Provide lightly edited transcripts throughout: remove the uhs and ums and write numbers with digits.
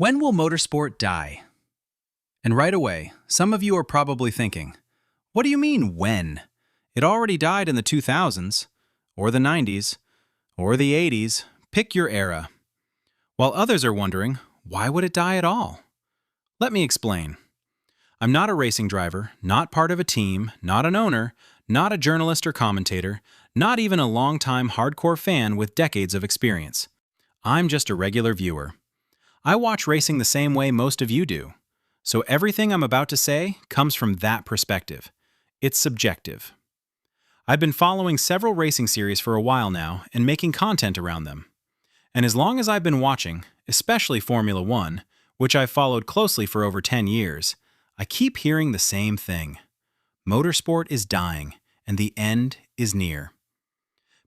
When will motorsport die? And right away, some of you are probably thinking, what do you mean, when? It already died in the 2000s, or the 90s, or the 80s. Pick your era. While others are wondering, why would it die at all? Let me explain. I'm not a racing driver, not part of a team, not an owner, not a journalist or commentator, not even a longtime hardcore fan with decades of experience. I'm just a regular viewer. I watch racing the same way most of you do. So everything I'm about to say comes from that perspective. It's subjective. I've been following several racing series for a while now and making content around them. And as long as I've been watching, especially Formula One, which I've followed closely for over 10 years, I keep hearing the same thing. Motorsport is dying, and the end is near.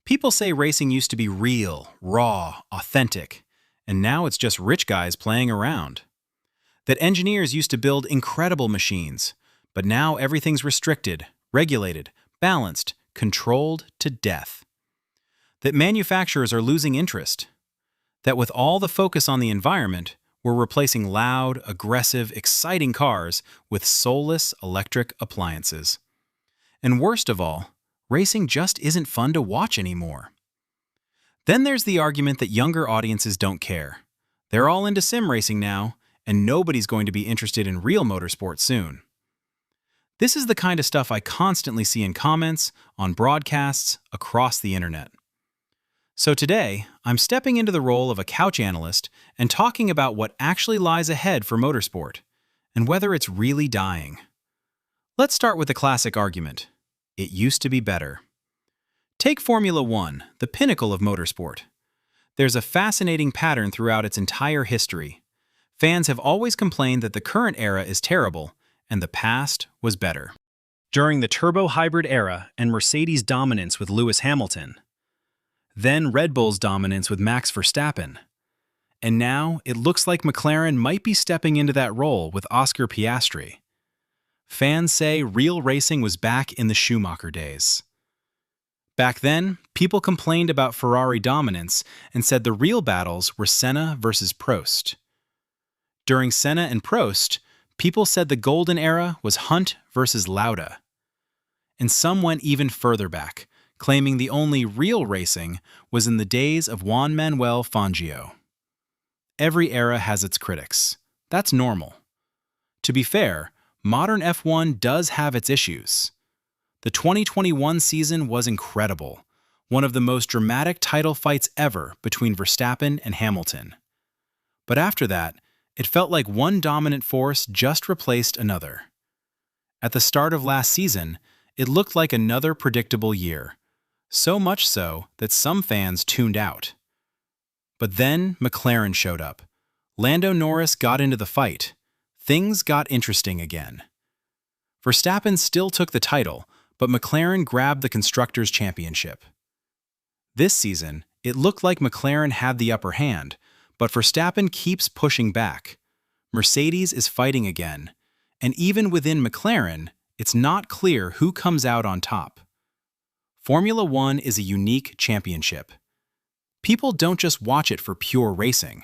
People say racing used to be real, raw, authentic, and now it's just rich guys playing around. That engineers used to build incredible machines, but now everything's restricted, regulated, balanced, controlled to death. That manufacturers are losing interest. That with all the focus on the environment, we're replacing loud, aggressive, exciting cars with soulless electric appliances. And worst of all, racing just isn't fun to watch anymore. Then there's the argument that younger audiences don't care. They're all into sim racing now, and nobody's going to be interested in real motorsport soon. This is the kind of stuff I constantly see in comments, on broadcasts, across the internet. So today, I'm stepping into the role of a couch analyst and talking about what actually lies ahead for motorsport, and whether it's really dying. Let's start with the classic argument. It used to be better. Take Formula One, the pinnacle of motorsport. There's a fascinating pattern throughout its entire history. Fans have always complained that the current era is terrible, and the past was better. During the turbo-hybrid era and Mercedes' dominance with Lewis Hamilton. Then Red Bull's dominance with Max Verstappen. And now it looks like McLaren might be stepping into that role with Oscar Piastri. Fans say real racing was back in the Schumacher days. Back then, people complained about Ferrari dominance and said the real battles were Senna versus Prost. During Senna and Prost, people said the golden era was Hunt versus Lauda. And some went even further back, claiming the only real racing was in the days of Juan Manuel Fangio. Every era has its critics. That's normal. To be fair, modern F1 does have its issues. The 2021 season was incredible, one of the most dramatic title fights ever between Verstappen and Hamilton. But after that, it felt like one dominant force just replaced another. At the start of last season, it looked like another predictable year, so much so that some fans tuned out. But then McLaren showed up. Lando Norris got into the fight. Things got interesting again. Verstappen still took the title, but McLaren grabbed the Constructors' Championship. This season, it looked like McLaren had the upper hand, but Verstappen keeps pushing back. Mercedes is fighting again, and even within McLaren, it's not clear who comes out on top. Formula One is a unique championship. People don't just watch it for pure racing.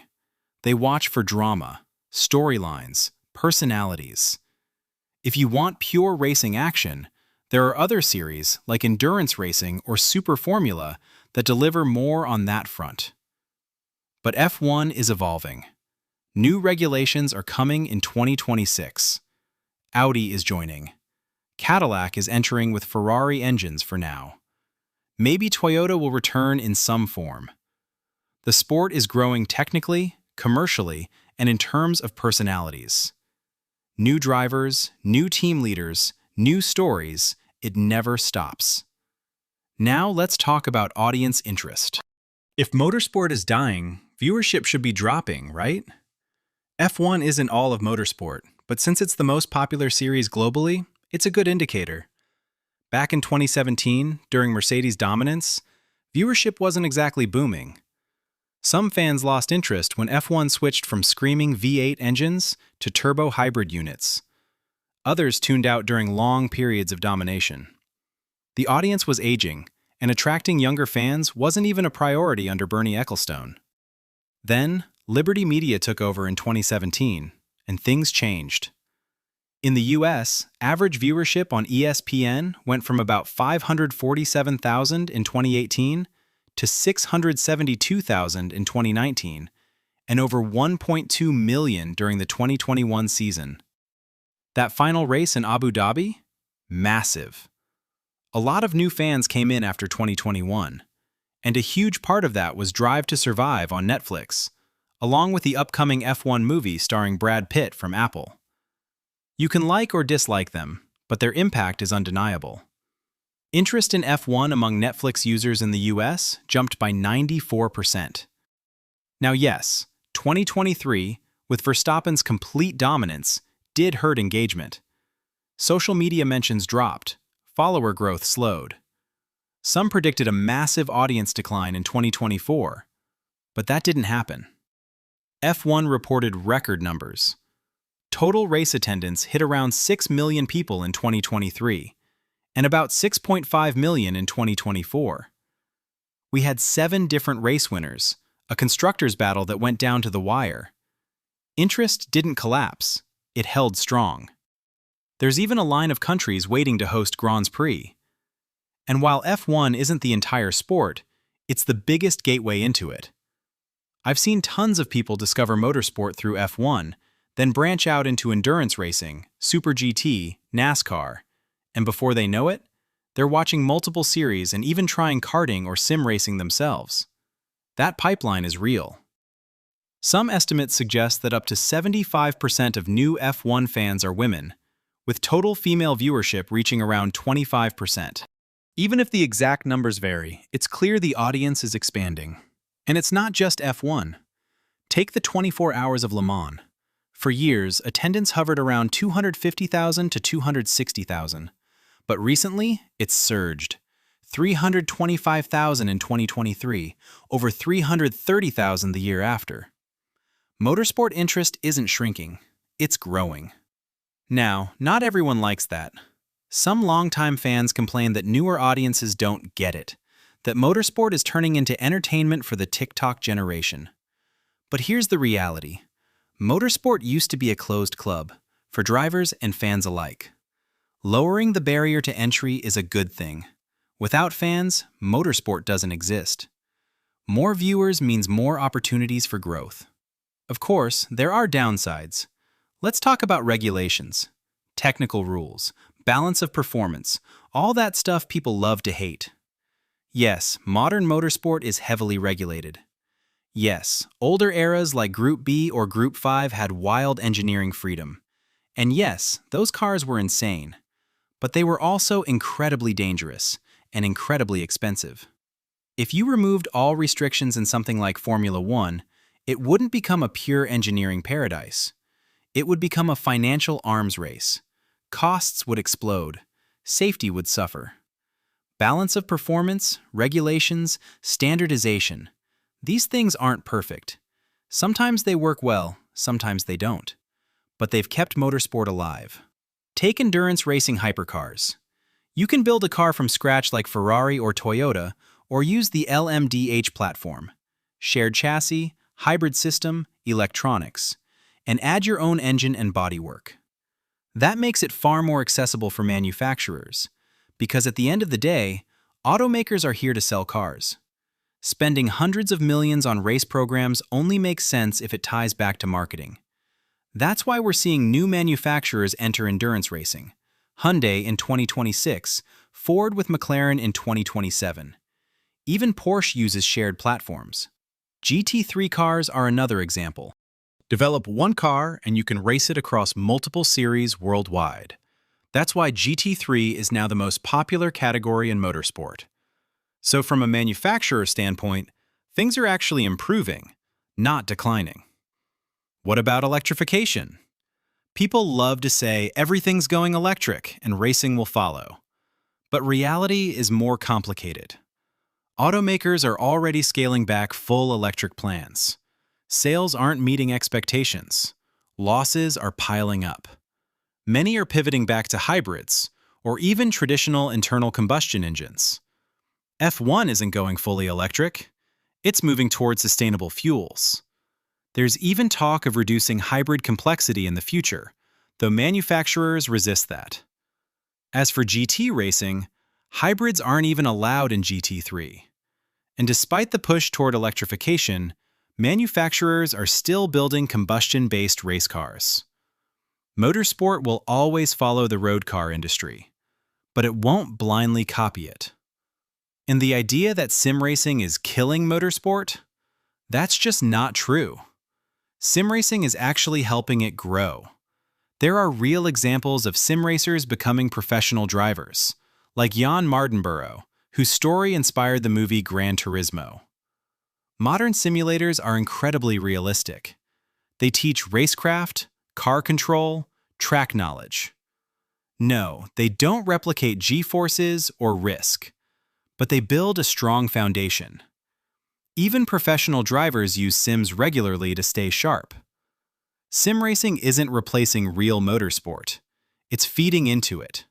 They watch for drama, storylines, personalities. If you want pure racing action, there are other series like endurance racing or Super Formula that deliver more on that front. But F1 is evolving. New regulations are coming in 2026. Audi is joining. Cadillac is entering with Ferrari engines for now. Maybe Toyota will return in some form. The sport is growing technically, commercially, and in terms of personalities. New drivers, new team leaders, new stories, it never stops. Now let's talk about audience interest. If motorsport is dying, viewership should be dropping, right? F1 isn't all of motorsport, but since it's the most popular series globally, it's a good indicator. Back in 2017, during Mercedes' dominance, viewership wasn't exactly booming. Some fans lost interest when F1 switched from screaming V8 engines to turbo hybrid units. Others tuned out during long periods of domination. The audience was aging, and attracting younger fans wasn't even a priority under Bernie Ecclestone. Then, Liberty Media took over in 2017, and things changed. In the US, average viewership on ESPN went from about 547,000 in 2018 to 672,000 in 2019, and over 1.2 million during the 2021 season. That final race in Abu Dhabi? Massive. A lot of new fans came in after 2021, and a huge part of that was Drive to Survive on Netflix, along with the upcoming F1 movie starring Brad Pitt from Apple. You can like or dislike them, but their impact is undeniable. Interest in F1 among Netflix users in the US jumped by 94%. Now yes, 2023, with Verstappen's complete dominance, did hurt engagement. Social media mentions dropped, follower growth slowed. Some predicted a massive audience decline in 2024, but that didn't happen. F1 reported record numbers. Total race attendance hit around 6 million people in 2023, and about 6.5 million in 2024. We had 7 different race winners, a constructors' battle that went down to the wire. Interest didn't collapse, it held strong. There's even a line of countries waiting to host Grands Prix. And while F1 isn't the entire sport, it's the biggest gateway into it. I've seen tons of people discover motorsport through F1, then branch out into endurance racing, Super GT, NASCAR, and before they know it, they're watching multiple series and even trying karting or sim racing themselves. That pipeline is real. Some estimates suggest that up to 75% of new F1 fans are women, with total female viewership reaching around 25%. Even if the exact numbers vary, it's clear the audience is expanding. And it's not just F1. Take the 24 Hours of Le Mans. For years, attendance hovered around 250,000 to 260,000. But recently, it's surged. 325,000 in 2023, over 330,000 the year after. Motorsport interest isn't shrinking, it's growing. Now, not everyone likes that. Some longtime fans complain that newer audiences don't get it, that motorsport is turning into entertainment for the TikTok generation. But here's the reality. Motorsport used to be a closed club, for drivers and fans alike. Lowering the barrier to entry is a good thing. Without fans, motorsport doesn't exist. More viewers means more opportunities for growth. Of course, there are downsides. Let's talk about regulations, technical rules, balance of performance, all that stuff people love to hate. Yes, modern motorsport is heavily regulated. Yes, older eras like Group B or Group 5 had wild engineering freedom. And yes, those cars were insane. But they were also incredibly dangerous and incredibly expensive. If you removed all restrictions in something like Formula 1, it wouldn't become a pure engineering paradise. It would become a financial arms race. Costs would explode. Safety would suffer. Balance of performance, regulations, standardization. These things aren't perfect. Sometimes they work well, sometimes they don't. But they've kept motorsport alive. Take endurance racing hypercars. You can build a car from scratch like Ferrari or Toyota, or use the LMDH platform. Shared chassis, hybrid system, electronics. And add your own engine and bodywork. That makes it far more accessible for manufacturers. Because at the end of the day, automakers are here to sell cars. Spending hundreds of millions on race programs only makes sense if it ties back to marketing. That's why we're seeing new manufacturers enter endurance racing. Hyundai in 2026, Ford with McLaren in 2027. Even Porsche uses shared platforms. GT3 cars are another example. Develop one car and you can race it across multiple series worldwide. That's why GT3 is now the most popular category in motorsport. So from a manufacturer standpoint, things are actually improving, not declining. What about electrification? People love to say everything's going electric and racing will follow. But reality is more complicated. Automakers are already scaling back full electric plans. Sales aren't meeting expectations. Losses are piling up. Many are pivoting back to hybrids, or even traditional internal combustion engines. F1 isn't going fully electric. It's moving toward sustainable fuels. There's even talk of reducing hybrid complexity in the future, though manufacturers resist that. As for GT racing, hybrids aren't even allowed in GT3. And despite the push toward electrification, manufacturers are still building combustion-based race cars. Motorsport will always follow the road car industry, but it won't blindly copy it. And the idea that sim racing is killing motorsport? That's just not true. Sim racing is actually helping it grow. There are real examples of sim racers becoming professional drivers, like Jan Mardenborough, whose story inspired the movie Gran Turismo. Modern simulators are incredibly realistic. They teach racecraft, car control, track knowledge. No, they don't replicate G-forces or risk, but they build a strong foundation. Even professional drivers use sims regularly to stay sharp. Sim racing isn't replacing real motorsport. It's feeding into it.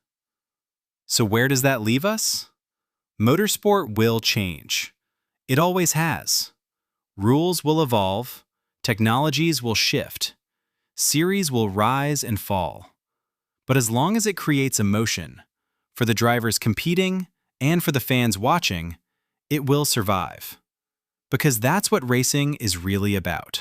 So where does that leave us? Motorsport will change. It always has. Rules will evolve, technologies will shift, series will rise and fall. But as long as it creates emotion, for the drivers competing and for the fans watching, it will survive. Because that's what racing is really about.